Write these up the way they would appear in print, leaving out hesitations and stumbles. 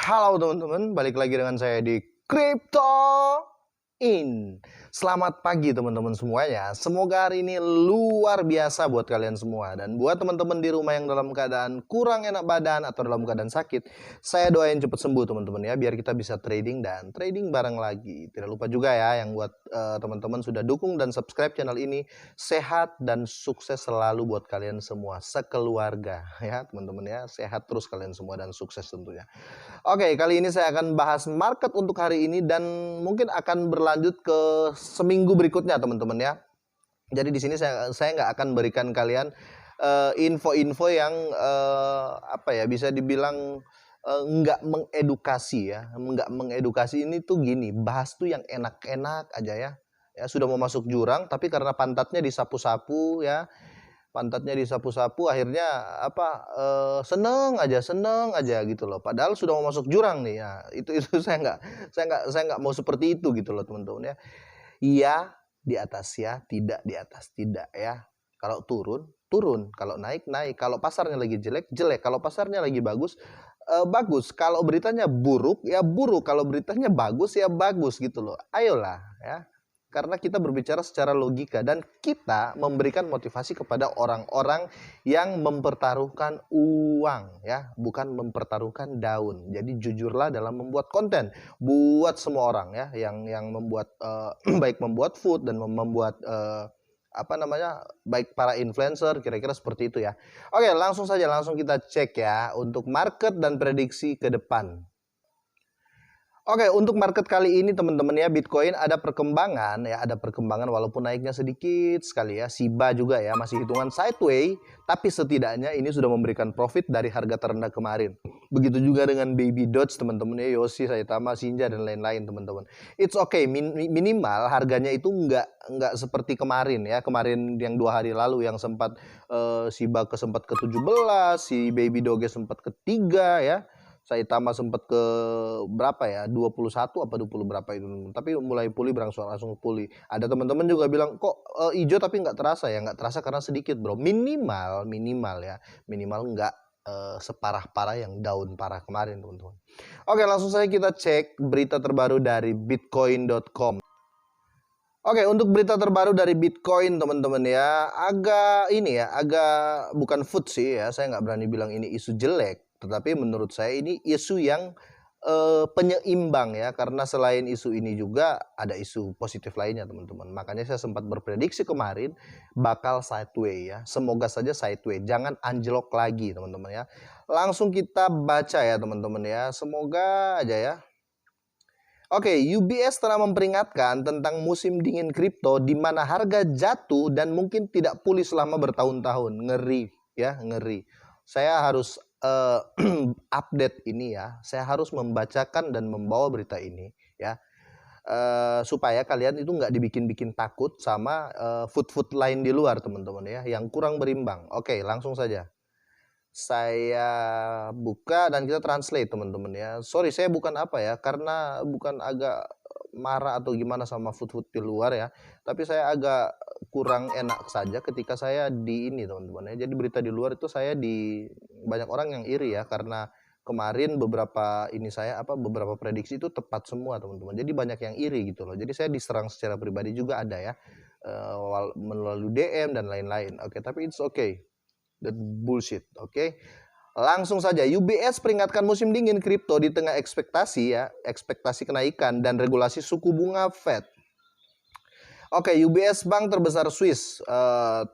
Halo teman-teman, balik lagi dengan saya di Crypto In. Selamat pagi teman-teman semuanya. Semoga hari ini luar biasa buat kalian semua. Dan buat teman-teman di rumah yang dalam keadaan kurang enak badan atau dalam keadaan sakit, saya doain cepat sembuh teman-teman ya, biar kita bisa trading dan trading bareng lagi. Tidak lupa juga ya yang buat teman-teman sudah dukung dan subscribe channel ini, sehat dan sukses selalu buat kalian semua sekeluarga ya teman-teman ya. Sehat terus kalian semua dan sukses tentunya. Oke, kali ini saya akan bahas market untuk hari ini dan mungkin akan berlanjut ke seminggu berikutnya, teman-teman ya. Jadi di sini saya nggak akan berikan kalian info-info yang apa ya, bisa dibilang nggak mengedukasi ya. Nggak mengedukasi ini tuh gini, bahas tuh yang enak-enak aja ya. Ya sudah mau masuk jurang, tapi karena pantatnya disapu-sapu ya, pantatnya disapu-sapu akhirnya apa seneng aja gitu loh, padahal sudah mau masuk jurang nih ya. Itu saya nggak mau seperti itu gitu loh teman-teman ya. Iya di atas ya, tidak di atas tidak ya. Kalau turun turun, kalau naik naik, kalau pasarnya lagi jelek jelek, kalau pasarnya lagi bagus bagus, kalau beritanya buruk ya buruk, kalau beritanya bagus ya bagus gitu loh. Ayolah ya, karena kita berbicara secara logika dan kita memberikan motivasi kepada orang-orang yang mempertaruhkan uang ya, bukan mempertaruhkan daun. Jadi jujurlah dalam membuat konten buat semua orang ya, yang membuat baik membuat food dan membuat apa namanya, baik para influencer, kira-kira seperti itu ya. Oke, langsung saja, langsung kita cek ya untuk market dan prediksi ke depan. Oke, untuk market kali ini teman-teman ya, Bitcoin ada perkembangan ya, ada perkembangan walaupun naiknya sedikit sekali ya. Shiba juga ya, masih hitungan sideways, tapi setidaknya ini sudah memberikan profit dari harga terendah kemarin. Begitu juga dengan Baby Doge teman-teman ya, Yoshi, Saitama, Shinja dan lain-lain teman-teman. It's okay, minimal harganya itu nggak seperti kemarin ya. Kemarin yang 2 hari lalu yang sempat Shiba sempat ke 17, si Baby Doge sempat ke 3 ya. Saitama sempat ke berapa ya, 21 apa 20 berapa itu, tapi mulai pulih, berangsur langsung pulih. Ada teman-teman juga bilang kok hijau tapi nggak terasa ya, nggak terasa karena sedikit bro, minimal ya, minimal nggak separah-parah yang down parah kemarin teman-teman. Oke, langsung saja kita cek berita terbaru dari bitcoin.com. Oke, untuk berita terbaru dari Bitcoin teman-teman ya, agak ini ya, agak bukan food sih ya, saya nggak berani bilang ini isu jelek, tetapi menurut saya ini isu yang penyeimbang ya, karena selain isu ini juga ada isu positif lainnya teman-teman. Makanya saya sempat berprediksi kemarin bakal sideways ya, semoga saja sideways, jangan anjlok lagi teman-teman ya. Langsung kita baca ya teman-teman ya, semoga aja ya. Oke, UBS telah memperingatkan tentang musim dingin kripto di mana harga jatuh dan mungkin tidak pulih selama bertahun-tahun. Ngeri ya, ngeri. Saya harus update ini ya. Saya harus membacakan dan membawa berita ini ya. Supaya kalian itu nggak dibikin-bikin takut sama food lain di luar teman-teman ya, yang kurang berimbang. Oke, langsung saja. Saya buka dan kita translate teman-teman ya. Sorry saya bukan apa ya, karena bukan agak marah atau gimana sama food di luar ya, tapi saya agak kurang enak saja ketika saya di ini teman-teman ya. Jadi berita di luar itu saya di banyak orang yang iri ya, karena kemarin beberapa ini saya beberapa prediksi itu tepat semua teman-teman. Jadi banyak yang iri gitu loh. Jadi saya diserang secara pribadi juga ada ya, melalui DM dan lain-lain. Oke, tapi it's okay. That bullshit, oke. Langsung saja, UBS peringatkan musim dingin kripto di tengah ekspektasi ya, ekspektasi kenaikan dan regulasi suku bunga Fed. Oke, UBS bank terbesar Swiss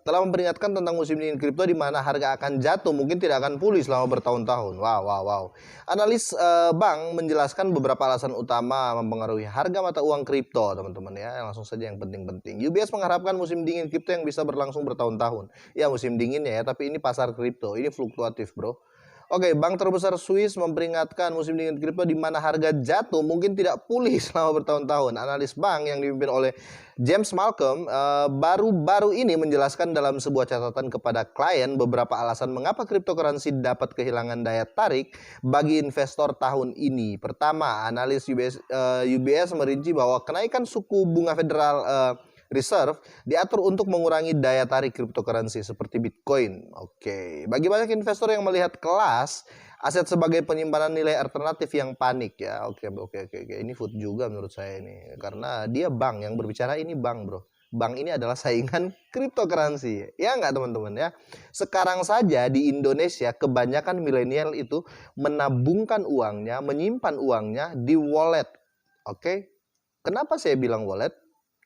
telah memperingatkan tentang musim dingin kripto di mana harga akan jatuh, mungkin tidak akan pulih selama bertahun-tahun. Wow. Analis bank menjelaskan beberapa alasan utama mempengaruhi harga mata uang kripto, teman-teman ya. Langsung saja yang penting-penting. UBS mengharapkan musim dingin kripto yang bisa berlangsung bertahun-tahun. Ya, musim dingin ya, tapi ini pasar kripto, ini fluktuatif, bro. Oke, bank terbesar Swiss memperingatkan musim dingin kripto di mana harga jatuh mungkin tidak pulih selama bertahun-tahun. Analis bank yang dipimpin oleh James Malcolm baru-baru ini menjelaskan dalam sebuah catatan kepada klien beberapa alasan mengapa cryptocurrency dapat kehilangan daya tarik bagi investor tahun ini. Pertama, analis UBS merinci bahwa kenaikan suku bunga Federal Reserve diatur untuk mengurangi daya tarik cryptocurrency seperti Bitcoin. Oke, bagi banyak investor yang melihat kelas Aset sebagai penyimpanan nilai alternatif yang panik ya. Oke. Ini food juga menurut saya ini. Karena dia bank yang berbicara, ini bank, Bro. Bank ini adalah saingan cryptocurrency. Ya nggak teman-teman ya. Sekarang saja di Indonesia kebanyakan milenial itu menabungkan uangnya, menyimpan uangnya di wallet. Oke. Kenapa saya bilang wallet?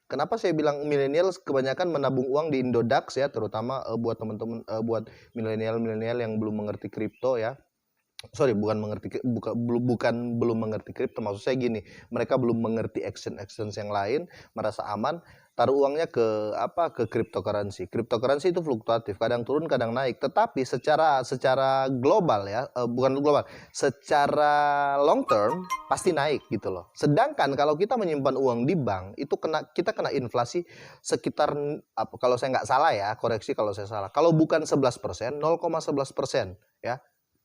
Kenapa saya bilang milenial kebanyakan menabung uang di Indodax ya, terutama buat teman-teman buat milenial yang belum mengerti kripto ya. Sorry, bukan belum mengerti kripto, maksud saya gini, mereka belum mengerti exchange yang lain, merasa aman, taruh uangnya ke cryptocurrency. Cryptocurrency itu fluktuatif, kadang turun, kadang naik, tetapi secara global ya, bukan global, secara long term pasti naik gitu loh. Sedangkan kalau kita menyimpan uang di bank, itu kita kena inflasi sekitar kalau saya nggak salah ya, koreksi kalau saya salah. Kalau bukan 11%, 0,11% ya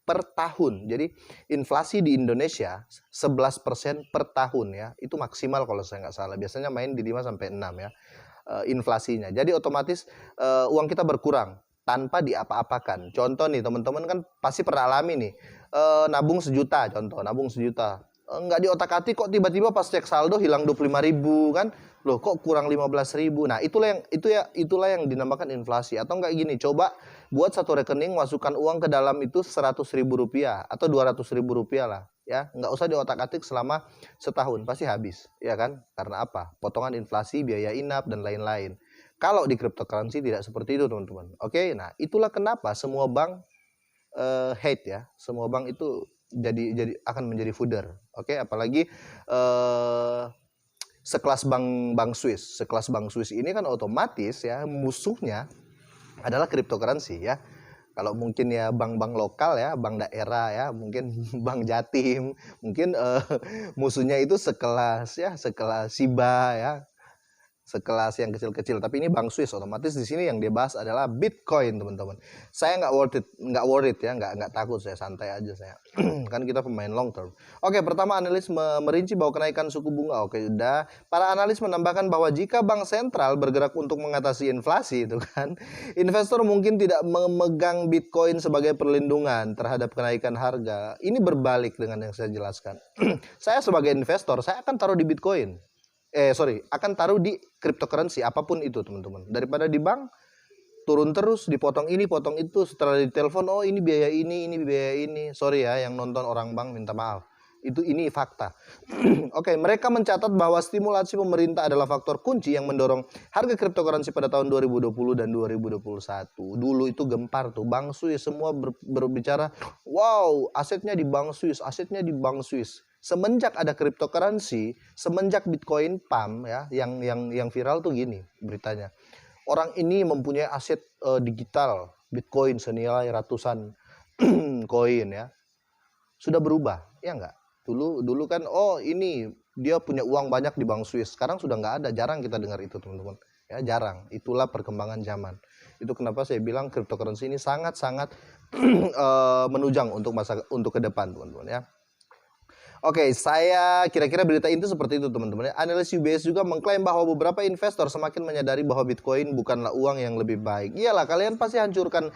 per tahun. Jadi inflasi di Indonesia 11% per tahun ya. Itu maksimal kalau saya nggak salah. Biasanya main di 5 sampai 6 ya inflasinya. Jadi otomatis uang kita berkurang tanpa diapa-apakan. Contoh nih teman-teman kan pasti pernah alami nih. Nabung 1 juta contoh, nabung 1 juta. Nggak diotak-atik kok tiba-tiba pas cek saldo hilang 25.000 kan. Loh kok kurang 15.000. Nah, itulah yang dinamakan inflasi. Atau enggak gini, coba buat satu rekening masukkan uang ke dalam itu 100.000 rupiah atau 200.000 rupiah lah ya, nggak usah diotak-atik selama setahun, pasti habis ya kan. Karena apa? Potongan inflasi, biaya inap dan lain-lain. Kalau di cryptocurrency tidak seperti itu teman-teman. Oke, nah itulah kenapa semua bank hate ya, semua bank itu jadi akan menjadi fooder. Oke, apalagi sekelas bank Swiss ini kan otomatis ya musuhnya adalah cryptocurrency ya. Kalau mungkin ya bank-bank lokal ya, bank daerah ya, mungkin bank Jatim, mungkin musuhnya itu sekelas Shiba ya, sekelas yang kecil-kecil. Tapi ini bank Swiss, otomatis di sini yang dia bahas adalah Bitcoin teman-teman. Saya nggak worried ya, nggak takut, saya santai aja saya. Kan kita pemain long term. Oke, pertama analis merinci bahwa kenaikan suku bunga. Oke, udah. Para analis menambahkan bahwa jika bank sentral bergerak untuk mengatasi inflasi itu kan, investor mungkin tidak memegang Bitcoin sebagai perlindungan terhadap kenaikan harga. Ini berbalik dengan yang saya jelaskan. Saya sebagai investor, saya akan taruh di Bitcoin. Akan taruh di cryptocurrency apapun itu teman-teman. Daripada di bank turun terus, dipotong ini, potong itu, setelah ditelepon, oh ini biaya ini biaya ini. Sorry ya yang nonton orang bank, minta maaf. Ini fakta. Oke, mereka mencatat bahwa stimulasi pemerintah adalah faktor kunci yang mendorong harga cryptocurrency pada tahun 2020 dan 2021. Dulu itu gempar tuh, Bank Swiss semua berbicara, wow, asetnya di Bank Swiss, asetnya di Bank Swiss. Semenjak ada cryptocurrency, semenjak Bitcoin pump ya, yang viral tuh gini beritanya. Orang ini mempunyai aset digital Bitcoin senilai ratusan koin ya. Sudah berubah, ya enggak? Dulu kan ini dia punya uang banyak di Bank Swiss. Sekarang sudah nggak ada, jarang kita dengar itu, teman-teman. Ya, jarang. Itulah perkembangan zaman. Itu kenapa saya bilang cryptocurrency ini sangat-sangat menunjang untuk ke depan, teman-teman ya. Oke, saya kira-kira berita itu seperti itu teman-teman. Analis UBS juga mengklaim bahwa beberapa investor semakin menyadari bahwa Bitcoin bukanlah uang yang lebih baik. Iyalah, kalian pasti hancurkan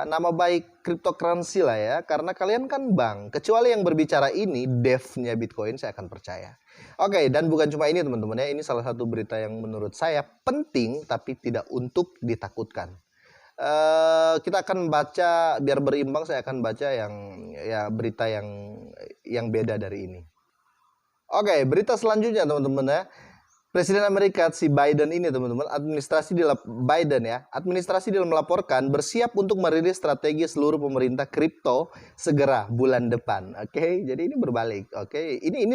nama baik cryptocurrency lah ya, karena kalian kan bank. Kecuali yang berbicara ini devnya Bitcoin, saya akan percaya. Oke, dan bukan cuma ini teman-teman ya, ini salah satu berita yang menurut saya penting tapi tidak untuk ditakutkan. Kita akan baca biar berimbang, saya akan baca berita yang beda dari ini. Oke, berita selanjutnya teman-teman ya. Presiden Amerika si Biden ini teman-teman, administrasi dalam melaporkan bersiap untuk merilis strategi seluruh pemerintah kripto segera bulan depan. Oke, jadi ini berbalik. Oke, ini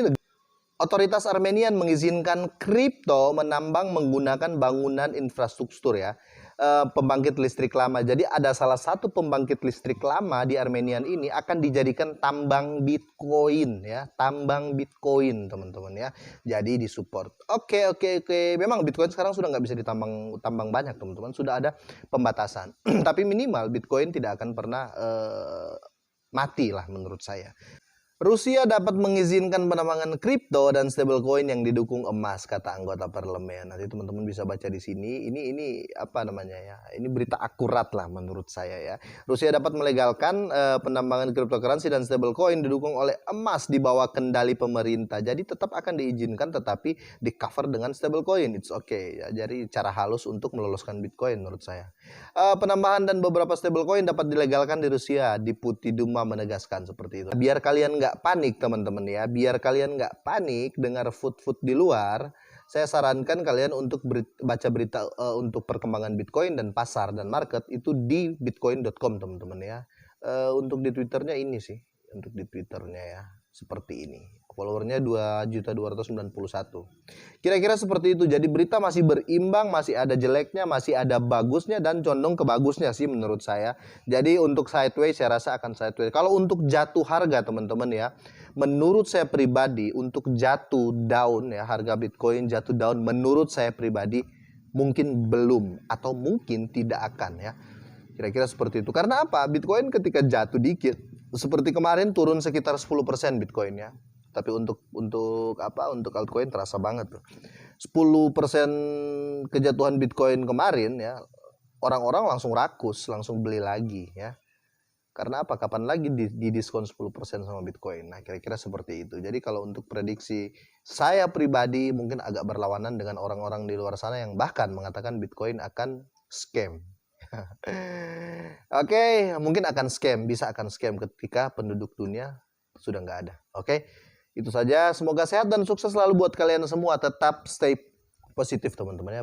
otoritas Armenian mengizinkan kripto menambang menggunakan bangunan infrastruktur ya. Pembangkit listrik lama. Jadi ada salah satu pembangkit listrik lama di Armenian ini akan dijadikan tambang Bitcoin ya, tambang Bitcoin teman-teman ya. Jadi disupport. Oke. Memang Bitcoin sekarang sudah nggak bisa ditambang banyak teman-teman, sudah ada pembatasan. Tapi minimal Bitcoin tidak akan pernah mati lah menurut saya. Rusia dapat mengizinkan penambangan kripto dan stablecoin yang didukung emas, kata anggota parlemen. Nanti teman-teman bisa baca di sini. Ini apa namanya ya? Ini berita akurat lah menurut saya ya. Rusia dapat melegalkan penambangan cryptocurrency dan stablecoin didukung oleh emas di bawah kendali pemerintah. Jadi tetap akan diizinkan, tetapi di cover dengan stablecoin. It's okay ya. Jadi cara halus untuk meloloskan Bitcoin menurut saya. Penambahan dan beberapa stablecoin dapat dilegalkan di Rusia. Deputi Duma menegaskan seperti itu. Biar kalian nggak panik teman-teman ya, biar kalian nggak panik dengar food di luar, saya sarankan kalian untuk baca berita untuk perkembangan Bitcoin dan pasar dan market itu di bitcoin.com teman-teman ya. Untuk di Twitternya ini sih, untuk di Twitternya ya seperti ini. Followernya 2.291. Kira-kira seperti itu. Jadi berita masih berimbang, masih ada jeleknya, masih ada bagusnya, dan condong ke bagusnya sih menurut saya. Jadi untuk sideways saya rasa akan sideways. Kalau untuk jatuh harga teman-teman ya, menurut saya pribadi untuk jatuh down ya, harga Bitcoin jatuh down menurut saya pribadi mungkin belum atau mungkin tidak akan ya. Kira-kira seperti itu. Karena apa? Bitcoin ketika jatuh dikit, seperti kemarin turun sekitar 10% Bitcoin ya. Tapi untuk altcoin terasa banget tuh. 10% kejatuhan Bitcoin kemarin ya, orang-orang langsung rakus, langsung beli lagi ya. Karena apa? Kapan lagi di diskon 10% sama Bitcoin? Nah, kira-kira seperti itu. Jadi kalau untuk prediksi saya pribadi mungkin agak berlawanan dengan orang-orang di luar sana yang bahkan mengatakan Bitcoin akan scam. Oke, mungkin akan scam, bisa akan scam ketika penduduk dunia sudah nggak ada. Oke, itu saja. Semoga sehat dan sukses selalu buat kalian semua. Tetap stay positif teman-teman ya.